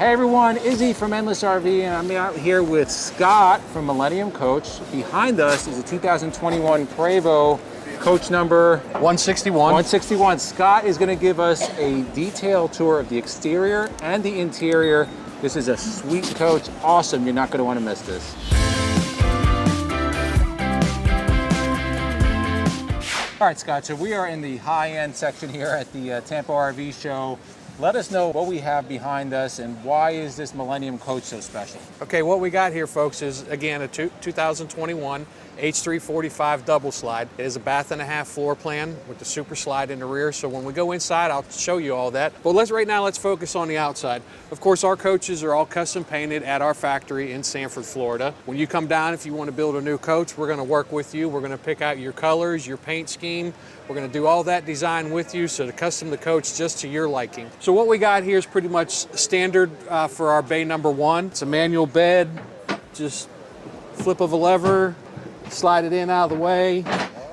Hey everyone, Izzy from Endless RV, and I'm out here with Scott from Millennium Coach. Behind us is a 2021 Prevost coach number 161. 161. Scott is going to give us a detailed tour of the exterior and the interior. This is a sweet coach, awesome. You're not going to want to miss this. All right, Scott, so we are in the high-end section here at the Tampa RV show. Let us know what we have behind us and why is this Millennium Coach so special? Okay, what we got here, folks, is again a 2021 H345 double slide. It is a bath and a half floor plan with the super slide in the rear. So when we go inside, I'll show you all that. But right now, let's focus on the outside. Of course, our coaches are all custom painted at our factory in Sanford, Florida. When you come down, if you want to build a new coach, we're going to work with you. We're going to pick out your colors, your paint scheme. We're going to do all that design with you, so to custom the coach just to your liking. So what we got here is pretty much standard for our bay number one. It's a manual bed, just flip of a lever, slide it in out of the way.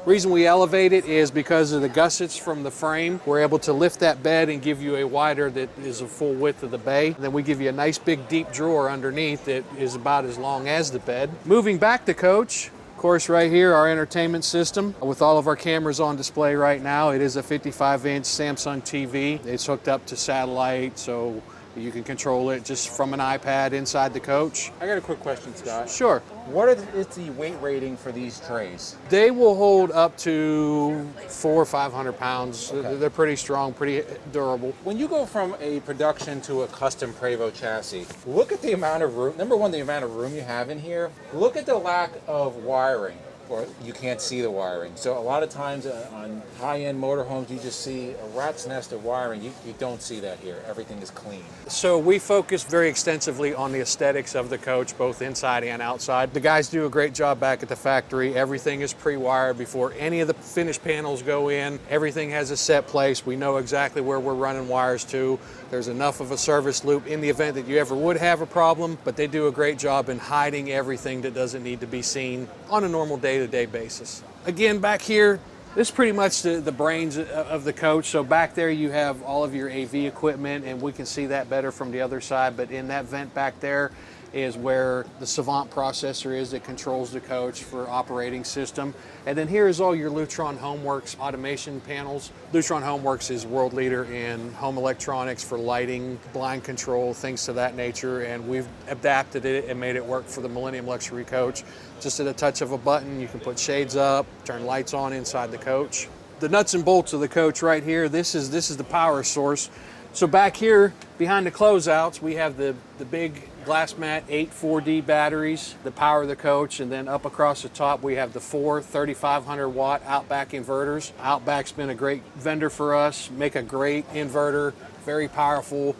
Reason we elevate it is because of the gussets from the frame. We're able to lift that bed and give you a wider that is a full width of the bay. Then we give you a nice big deep drawer underneath that is about as long as the bed. Moving back the coach, of course, right here, our entertainment system with all of our cameras on display right now. It is a 55-inch Samsung TV. It's hooked up to satellite, so you can control it just from an iPad inside the coach. I got a quick question, Scott. Sure. What is the weight rating for these trays? They will hold up to 400 or 500 pounds. Okay. They're pretty strong, pretty durable. When you go from a production to a custom Prevost chassis, look at the amount of room. Number one, the amount of room you have in here. Look at the lack of wiring, or you can't see the wiring. So a lot of times on high-end motorhomes, you just see a rat's nest of wiring. You don't see that here. Everything is clean. So we focus very extensively on the aesthetics of the coach, both inside and outside. The guys do a great job back at the factory. Everything is pre-wired before any of the finished panels go in. Everything has a set place. We know exactly where we're running wires to. There's enough of a service loop in the event that you ever would have a problem, but they do a great job in hiding everything that doesn't need to be seen on a normal day-to-day basis. Again, back here, this is pretty much the brains of the coach. So back there you have all of your AV equipment, and we can see that better from the other side, but in that vent back there is where the Savant processor is that controls the coach for operating system. And then here is all your Lutron HomeWorks automation panels. Lutron HomeWorks is world leader in home electronics for lighting, blind control, things to that nature, and we've adapted it and made it work for the Millennium Luxury Coach. Just at a touch of a button, you can put shades up, turn lights on inside the coach. The nuts and bolts of the coach right here, this is the power source. So back here, behind the closeouts, we have the big glass mat 8 4D batteries that power the coach, and then up across the top we have the 4 3,500 watt Outback inverters. Outback's been a great vendor for us, make a great inverter, very powerful.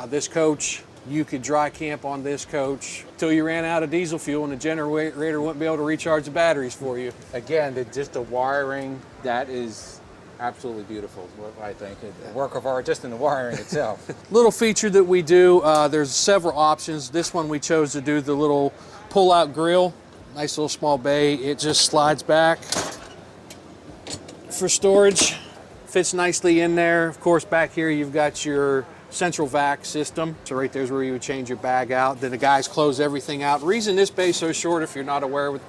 This coach, you could dry camp on this coach till you ran out of diesel fuel and the generator wouldn't be able to recharge the batteries for you. Again, just the wiring, that is absolutely beautiful, I think. A work of art just in the wiring itself. Little feature that we do, there's several options. This one we chose to do the little pull-out grill. Nice little small bay. It just slides back for storage. Fits nicely in there. Of course, back here you've got your central vac system. So right there's where you would change your bag out. Then the guys close everything out. The reason this bay is so short, if you're not aware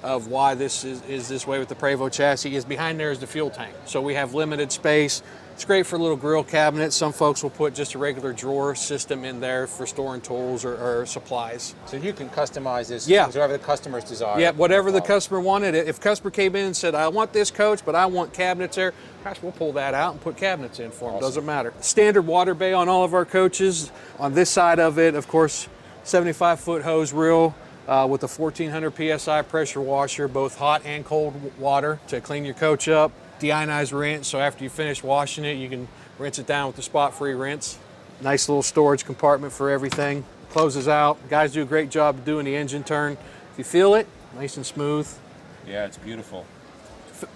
of why this is this way with the Prevost chassis, is behind there is the fuel tank. So we have limited space. It's great for little grill cabinets. Some folks will put just a regular drawer system in there for storing tools or supplies. So you can customize this, yeah, whatever the customer's desire. Yeah, whatever the customer wanted. If a customer came in and said, I want this coach, but I want cabinets there, gosh, we'll pull that out and put cabinets in for them. Awesome. Doesn't matter. Standard water bay on all of our coaches. On this side of it, of course, 75-foot hose reel. With a 1400 PSI pressure washer, both hot and cold water to clean your coach up. Deionized rinse, so after you finish washing it, you can rinse it down with the spot-free rinse. Nice little storage compartment for everything. Closes out. Guys do a great job of doing the engine turn. If you feel it, nice and smooth. Yeah, it's beautiful.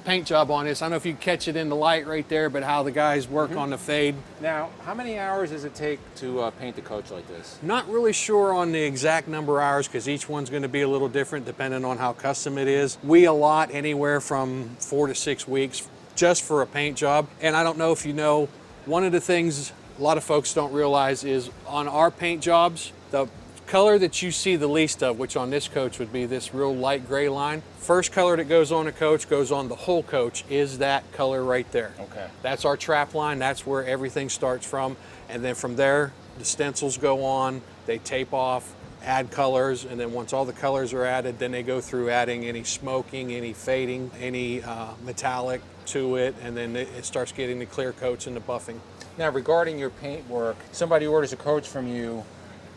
Paint job on this. I don't know if you can catch it in the light right there, but how the guys work on the fade. Now, how many hours does it take to paint the coach like this? Not really sure on the exact number of hours because each one's going to be a little different depending on how custom it is. We allot anywhere from 4 to 6 weeks just for a paint job. And I don't know if you know, one of the things a lot of folks don't realize is on our paint jobs, the color that you see the least of, which on this coach would be this real light gray line, first color that goes on a coach goes on the whole coach is that color right there. Okay. That's our trap line. That's where everything starts from. And then from there, the stencils go on, they tape off, add colors, and then once all the colors are added, then they go through adding any smoking, any fading, any metallic to it, and then it starts getting the clear coats and the buffing. Now, regarding your paint work, somebody orders a coach from you.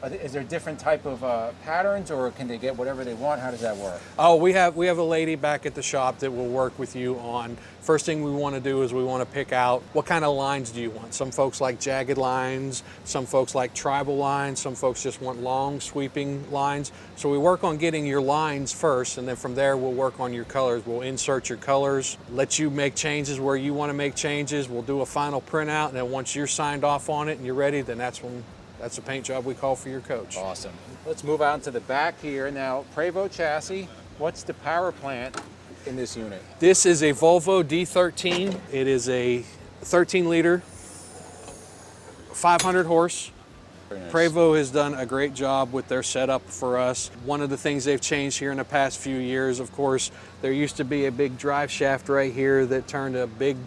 Is there different type of patterns, or can they get whatever they want? How does that work? Oh, we have a lady back at the shop that will work with you on. First thing we want to do is we want to pick out what kind of lines do you want. Some folks like jagged lines, some folks like tribal lines, some folks just want long sweeping lines. So we work on getting your lines first, and then from there we'll work on your colors. We'll insert your colors, let you make changes where you want to make changes. We'll do a final printout, and then once you're signed off on it and you're ready, then that's a paint job we call for your coach. Awesome. Let's move on to the back here. Now, Prevost chassis, what's the power plant in this unit? This is a Volvo D13. It is a 13-liter, 500 horse. Very nice. Prevost has done a great job with their setup for us. One of the things they've changed here in the past few years, of course, there used to be a big drive shaft right here that turned a big,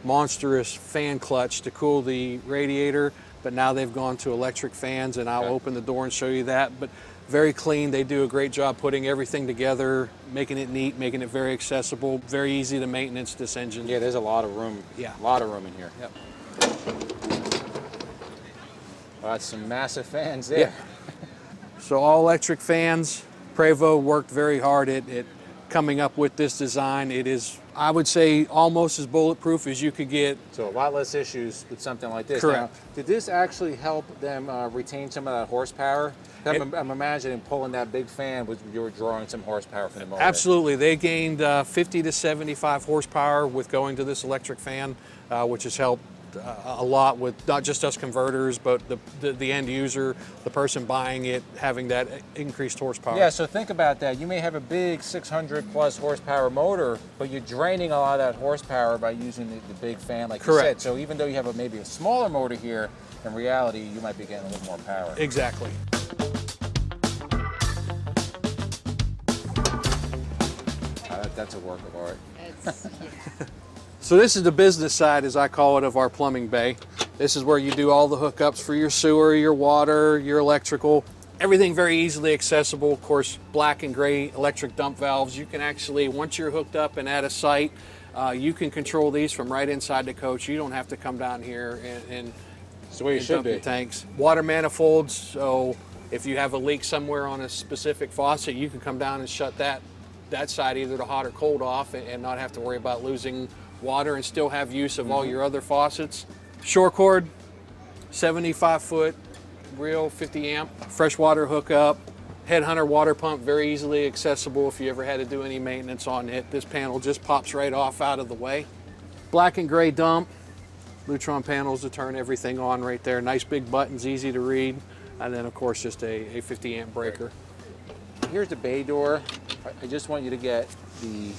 monstrous fan clutch to cool the radiator. But now they've gone to electric fans, and I'll open the door and show you that. But very clean. They do a great job putting everything together, making it neat, making it very accessible, very easy to maintenance this engine. Yeah, there's a lot of room. Yeah. A lot of room in here. Yep. Well, that's some massive fans there. Yeah. So all electric fans. Prevost worked very hard at coming up with this design. It is, I would say, almost as bulletproof as you could get. So a lot less issues with something like this. Correct. Now, did this actually help them retain some of that horsepower? I'm imagining pulling that big fan, you were drawing some horsepower from the motor. Absolutely. They gained 50 to 75 horsepower with going to this electric fan, which has helped a lot with not just us converters, but the end user, the person buying it, having that increased horsepower. Yeah, so think about that. You may have a big 600 plus horsepower motor, but you're draining a lot of that horsepower by using the big fan like you said. So even though you have maybe a smaller motor here, in reality, you might be getting a little more power. Exactly. That's a work of art. It's, yeah. So this is the business side, as I call it, of our plumbing bay. This is where you do all the hookups for your sewer, your water, your electrical. Everything very easily accessible. Of course, black and gray electric dump valves. You can actually, once you're hooked up and at a site, you can control these from right inside the coach. You don't have to come down here and It's the way it should dump be. your tanks. Water manifolds, so if you have a leak somewhere on a specific faucet, you can come down and shut that side either to hot or cold off and not have to worry about losing water and still have use of all your other faucets. Shore cord, 75-foot, real 50 amp, freshwater hookup, Headhunter water pump, very easily accessible if you ever had to do any maintenance on it. This panel just pops right off out of the way. Black and gray dump, Lutron panels to turn everything on right there. Nice big buttons, easy to read. And then of course just a 50 amp breaker. Here's the bay door. I just want you to get the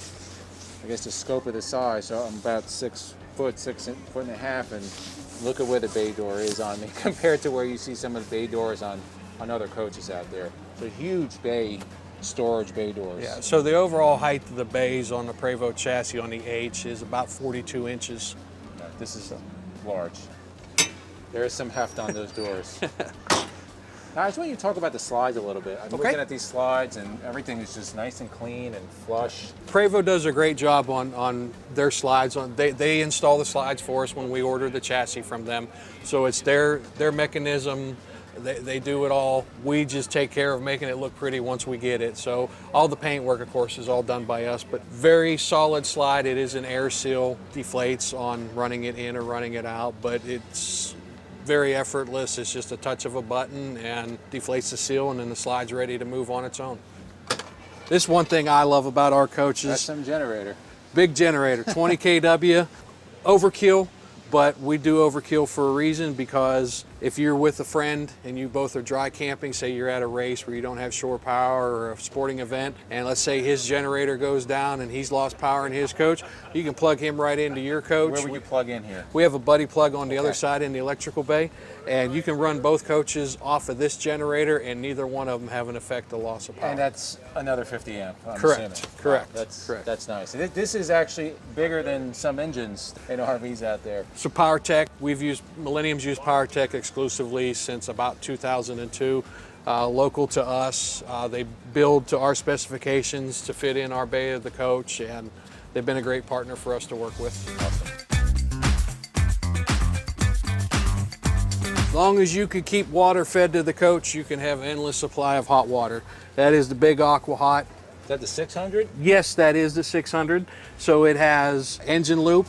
scope of the size. So I'm about 6 foot, 6.5 foot, and look at where the bay door is on me compared to where you see some of the bay doors on other coaches out there. So huge bay, storage bay doors. Yeah, so the overall height of the bays on the Prevost chassis on the H is about 42 inches. This is large. There is some heft on those doors. Now, I just want you to talk about the slides a little bit. I'm looking at these slides, and everything is just nice and clean and flush. Prevost does a great job on their slides. They install the slides for us when we order the chassis from them. So it's their mechanism. They do it all. We just take care of making it look pretty once we get it. So all the paint work, of course, is all done by us, but very solid slide. It is an air seal, deflates on running it in or running it out, but it's very effortless. It's just a touch of a button and deflates the seal, and then the slide's ready to move on its own. This is one thing I love about our coaches. That's some generator. Big generator, 20 kW, overkill, but we do overkill for a reason, because if you're with a friend and you both are dry camping, say you're at a race where you don't have shore power or a sporting event, and let's say his generator goes down and he's lost power in his coach, you can plug him right into your coach. Where would you plug in here? We have a buddy plug on the other side in the electrical bay, and you can run both coaches off of this generator, and neither one of them have an effect of loss of power. And that's another 50 amp, I'm Correct. assuming. Correct. Wow, Correct. That's nice. This is actually bigger than some engines in RVs out there. So PowerTech, Millennium's used PowerTech exclusively since about 2002. Local to us, they build to our specifications to fit in our bay of the coach, and they've been a great partner for us to work with. Awesome. As long as you can keep water fed to the coach, you can have an endless supply of hot water. That is the big AquaHot. Is that the 600? Yes, that is the 600. So it has engine loop,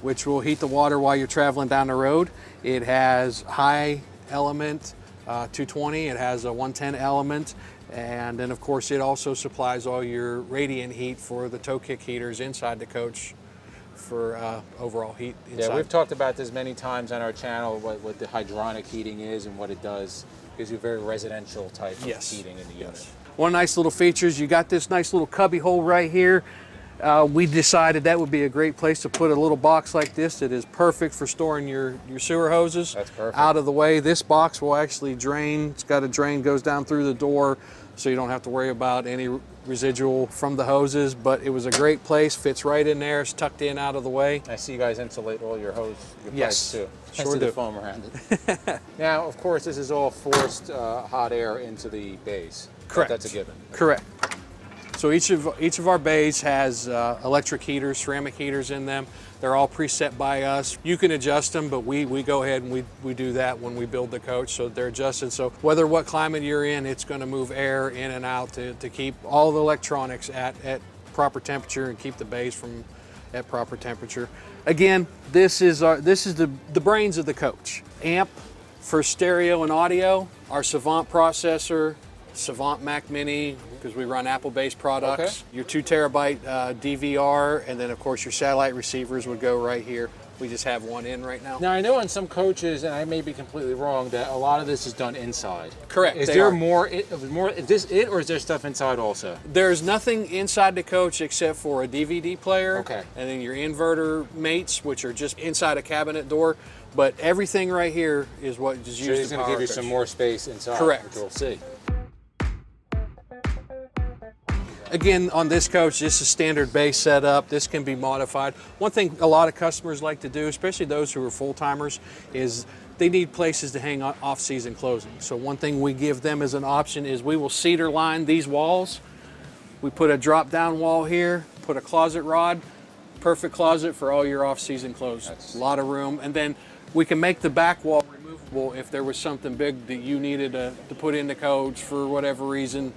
which will heat the water while you're traveling down the road. It has high element 220. It has a 110 element. And then of course it also supplies all your radiant heat for the toe kick heaters inside the coach for overall heat inside. Yeah, we've talked about this many times on our channel, what the hydronic heating is and what it does. Gives you a very residential type of heating in the unit. One nice little features, you got this nice little cubby hole right here. We decided that would be a great place to put a little box like this that is perfect for storing your sewer hoses. That's perfect. Out of the way. This box will actually drain. It's got a drain, goes down through the door, so you don't have to worry about any residual from the hoses, but it was a great place, fits right in there, it's tucked in out of the way. I see you guys insulate all your pipes too. Sure I see do. the foam around it. Now, of course, this is all forced hot air into the bays. Correct. That's a given. Correct. So each of our bays has electric heaters, ceramic heaters in them. They're all preset by us. You can adjust them, but we go ahead and we do that when we build the coach, so they're adjusted. So whether what climate you're in, it's going to move air in and out to keep all the electronics at proper temperature and keep the bays at proper temperature. Again, this is the brains of the coach. Amp for stereo and audio, our Savant processor, Savant Mac Mini, because we run Apple-based products. Okay. Your 2 terabyte DVR, and then of course your satellite receivers would go right here. We just have one in right now. Now I know on some coaches, and I may be completely wrong, that a lot of this is done inside. Correct. Is there more? Is this it, or is there stuff inside also? There's nothing inside the coach except for a DVD player. Okay. And then your inverter mates, which are just inside a cabinet door. But everything right here is what is used to power. So he's going to give you some more space inside. Correct. Which we'll see. Again, on this coach, this is standard base setup. This can be modified. One thing a lot of customers like to do, especially those who are full-timers, is they need places to hang off-season clothing. So one thing we give them as an option is we will cedar line these walls. We put a drop-down wall here, put a closet rod, perfect closet for all your off-season clothes. That's a lot of room. And then we can make the back wall removable if there was something big that you needed to put in the coach for whatever reason.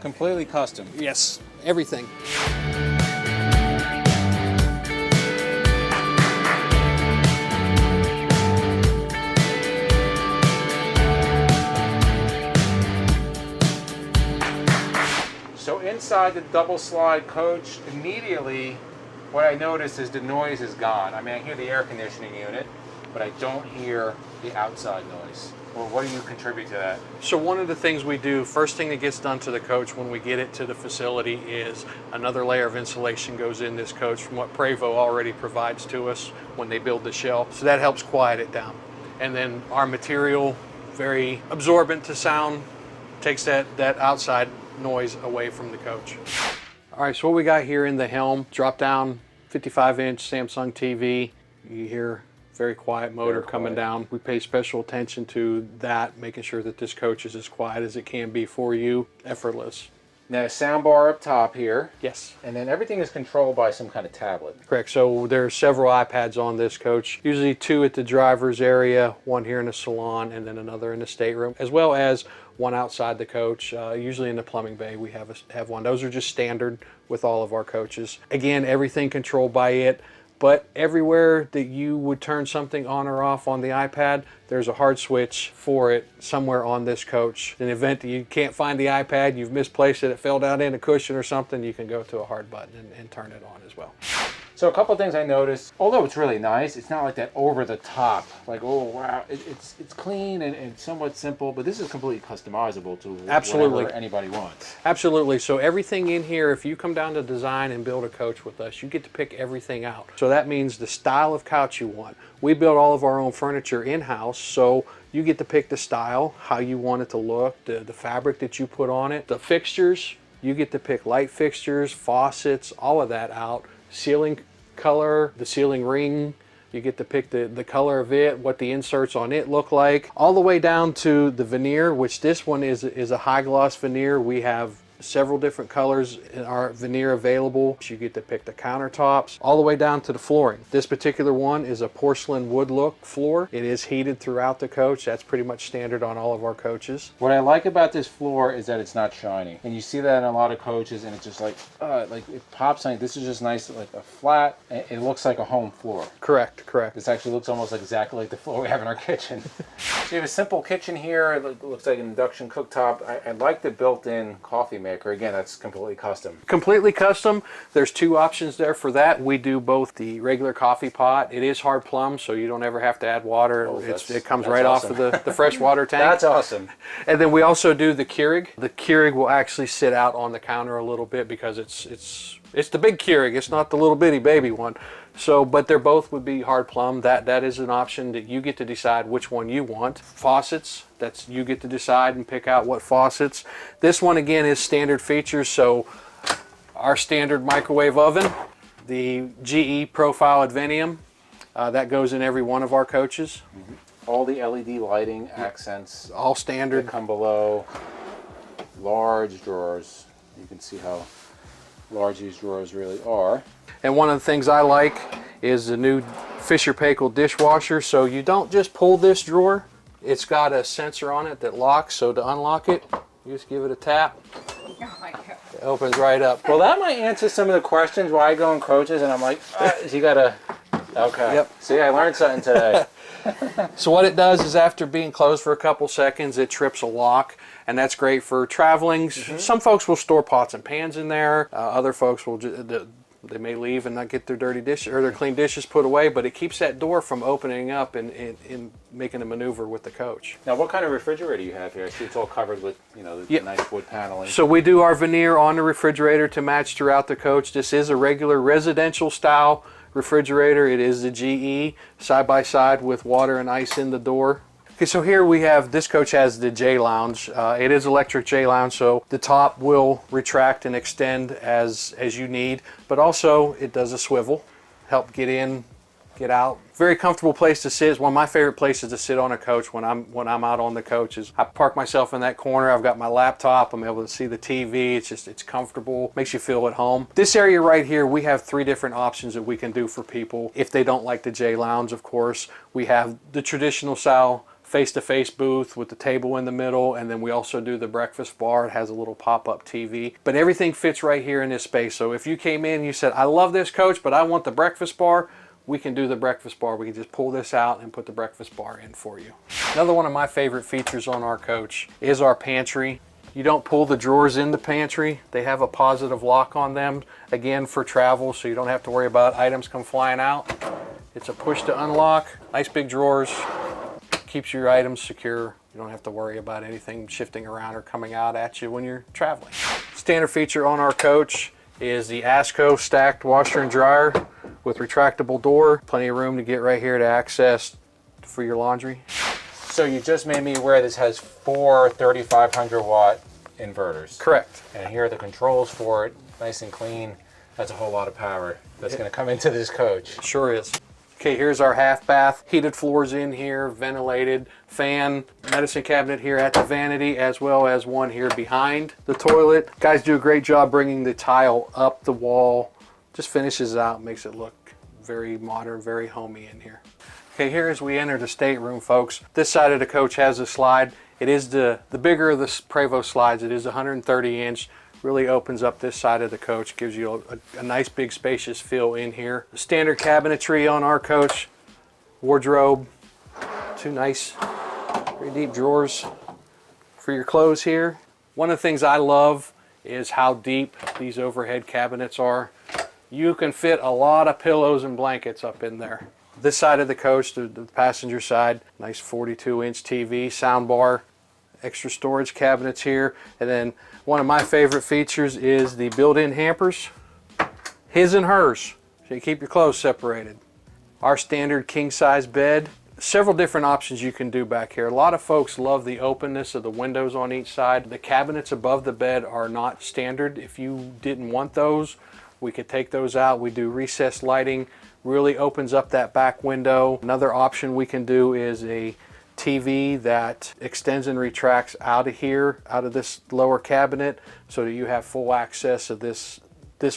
Completely custom. Yes, everything. So inside the double slide coach, immediately what I notice is the noise is gone. I mean, I hear the air conditioning unit, but I don't hear the outside noise. Well, what do you contribute to that? So one of the things we do, first thing that gets done to the coach when we get it to the facility is another layer of insulation goes in this coach from what Prevost already provides to us when they build the shell. So that helps quiet it down. And then our material, very absorbent to sound, takes that outside noise away from the coach. All right, so what we got here in the Helm, drop down 55-inch Samsung TV. You hear very quiet motor coming down. We pay special attention to that, making sure that this coach is as quiet as it can be for you, effortless. Now, sound bar up top here. Yes. And then everything is controlled by some kind of tablet. Correct. So there are several iPads on this coach, usually 2 at the driver's area, 1 here in the salon, and then another in the stateroom, as well as 1 outside the coach. Usually in the plumbing bay we have one. Those are just standard with all of our coaches. Again, everything controlled by it. But everywhere that you would turn something on or off on the iPad, there's a hard switch for it somewhere on this coach. In the event that you can't find the iPad, you've misplaced it, it fell down in a cushion or something, you can go to a hard button and turn it on as well. So a couple of things I noticed, although it's really nice, it's not like that over the top, like, oh wow, it's clean and somewhat simple, but this is completely customizable to whatever anybody wants. Absolutely. So everything in here, if you come down to design and build a coach with us, you get to pick everything out. So that means the style of couch you want. We build all of our own furniture in-house, so you get to pick the style, how you want it to look, the fabric that you put on it, the fixtures. You get to pick light fixtures, faucets, all of that out. Ceiling color, the ceiling ring, you get to pick the color of it, what the inserts on it look like, all the way down to the veneer, which this one is a high gloss veneer. We have several different colors in our veneer available. You get to pick the countertops all the way down to the flooring. This particular one is a porcelain wood look floor. It is heated throughout the coach. That's pretty much standard on all of our coaches. What I like about this floor is that it's not shiny, and you see that in a lot of coaches, and it's just like it pops on. This is just nice, like a flat. It looks like a home floor. Correct. This actually looks almost like exactly like the floor we have in our kitchen. So you have a simple kitchen here. It looks like an induction cooktop. I like the built-in coffee maker. Again, that's completely custom. Completely custom. There's two options there for that. We do both the regular coffee pot. It is hard plumb, so you don't ever have to add water. It comes right awesome. off of the fresh water tank. That's awesome. And then we also do the Keurig. The Keurig will actually sit out on the counter a little bit because it's the big Keurig. It's not the little bitty baby one. So, but they're both would be hard plumb. That is an option that you get to decide which one you want. Faucets, that's you get to decide and pick out what faucets. This one again is standard features. So our standard microwave oven, the GE Profile Advenium, that goes in every one of our coaches. Mm-hmm. All the LED lighting accents, all standard, that come below. Large drawers. You can see how large these drawers really are. And one of the things I like is the new Fisher Paykel dishwasher. So you don't just pull this drawer. It's got a sensor on it that locks. So to unlock it, you just give it a tap. Oh my God. It opens right up. Well, that might answer some of the questions why I go in coaches and I'm like, you gotta, okay. Yep. See, I learned something today. So what it does is after being closed for a couple seconds, it trips a lock. And that's great for traveling. Mm-hmm. Some folks will store pots and pans in there. Other folks will they may leave and not get their dirty dishes or their clean dishes put away, but it keeps that door from opening up and making a maneuver with the coach. Now, what kind of refrigerator do you have here? I see it's all covered with, the nice wood paneling. So we do our veneer on the refrigerator to match throughout the coach. This is a regular residential style refrigerator. It is the GE side by side with water and ice in the door. Okay, so here we have, this coach has the J Lounge. It is electric J Lounge, so the top will retract and extend as you need, but also it does a swivel, help get in, get out. Very comfortable place to sit. It's one of my favorite places to sit on a coach when I'm out on the coaches. I park myself in that corner. I've got my laptop. I'm able to see the TV. It's comfortable. Makes you feel at home. This area right here, we have 3 different options that we can do for people. If they don't like the J Lounge, of course, we have the traditional style face-to-face booth with the table in the middle, and then we also do the breakfast bar. It has a little pop-up TV, but everything fits right here in this space. So if you came in and you said, I love this coach, but I want the breakfast bar, we can do the breakfast bar. We can just pull this out and put the breakfast bar in for you. Another one of my favorite features on our coach is our pantry. You don't pull the drawers in the pantry. They have a positive lock on them, again for travel, so you don't have to worry about items come flying out. It's a push to unlock, nice big drawers. Keeps your items secure. You don't have to worry about anything shifting around or coming out at you when you're traveling. Standard feature on our coach is the ASCO stacked washer and dryer with retractable door. Plenty of room to get right here to access for your laundry. So you just made me aware this has 4 3,500 watt inverters. Correct. And here are the controls for it, nice and clean. That's a whole lot of power that's going to come into this coach. Sure is. Okay, here's our half bath. Heated floors in here, ventilated, fan, medicine cabinet here at the vanity, as well as one here behind the toilet. Guys do a great job bringing the tile up the wall. Just finishes it out, makes it look very modern, very homey in here. Okay, here as we enter the stateroom, folks, this side of the coach has a slide. It is the bigger of the Prevost slides. It is 130 inch. Really opens up this side of the coach, gives you a nice big spacious feel in here. The standard cabinetry on our coach, wardrobe, 2 nice, very deep drawers for your clothes here. One of the things I love is how deep these overhead cabinets are. You can fit a lot of pillows and blankets up in there. This side of the coach, the passenger side, nice 42-inch TV, sound bar, extra storage cabinets here. And then one of my favorite features is the built-in hampers, his and hers, so you keep your clothes separated. Our standard king-size bed. Several different options you can do back here. A lot of folks love the openness of the windows on each side. The cabinets above the bed are not standard. If you didn't want those, we could take those out. We do recessed lighting, really opens up that back window. Another option we can do is a TV that extends and retracts out of here, out of this lower cabinet, so that you have full access of this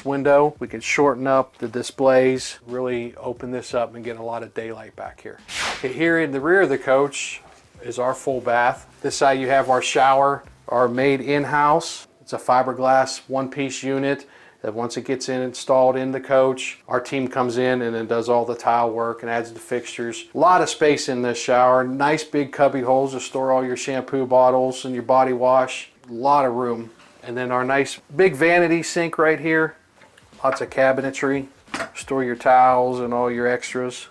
window. We can shorten up the displays, really open this up and get a lot of daylight back here. Okay, here in the rear of the coach is our full bath. This side you have our shower, our made in-house. It's a fiberglass one-piece unit that once it gets installed in the coach, our team comes in and then does all the tile work and adds the fixtures. A lot of space in this shower. Nice big cubby holes to store all your shampoo bottles and your body wash. A lot of room. And then our nice big vanity sink right here. Lots of cabinetry. Store your towels and all your extras.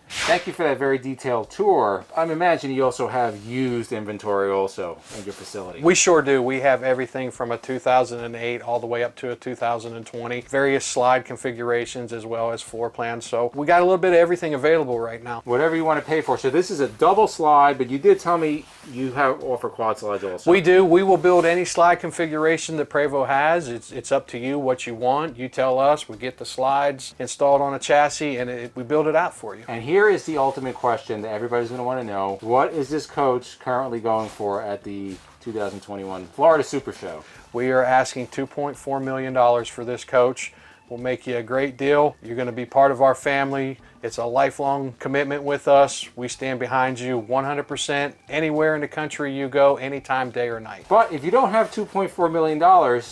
Thank you for that very detailed tour. I'm imagining you also have used inventory also in your facility. We sure do. We have everything from a 2008 all the way up to a 2020. Various slide configurations as well as floor plans. So we got a little bit of everything available right now. Whatever you want to pay for. So this is a double slide, but you did tell me you have offer quad slides also. We do. We will build any slide configuration that Prevost has. It's up to you what you want. You tell us. We get the slides installed on a chassis and we build it out for you. And here is the ultimate question that everybody's going to want to know. What is this coach currently going for at the 2021 Florida Super Show? We are asking $2.4 million for this coach. We'll make you a great deal. You're going to be part of our family. It's a lifelong commitment with us. We stand behind you 100% anywhere in the country you go, anytime, day or night. But if you don't have $2.4 million,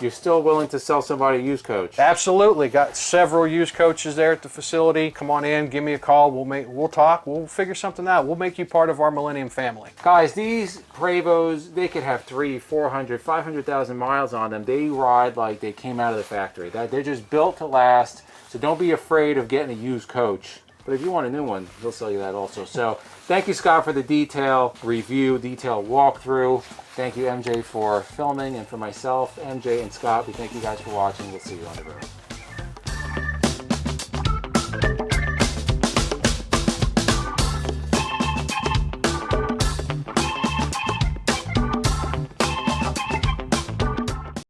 you're still willing to sell somebody a used coach? Absolutely. Got several used coaches there at the facility. Come on in, give me a call. We'll talk. We'll figure something out. We'll make you part of our Millennium family. Guys, these Prevosts, they could have 300, 400, 500,000 miles on them. They ride like they came out of the factory. They're just built to last. So don't be afraid of getting a used coach. But if you want a new one, he'll sell you that also. So thank you, Scott, for the detail review, detail walkthrough. Thank you, MJ, for filming, and for myself, MJ and Scott, we thank you guys for watching. We'll see you on the road.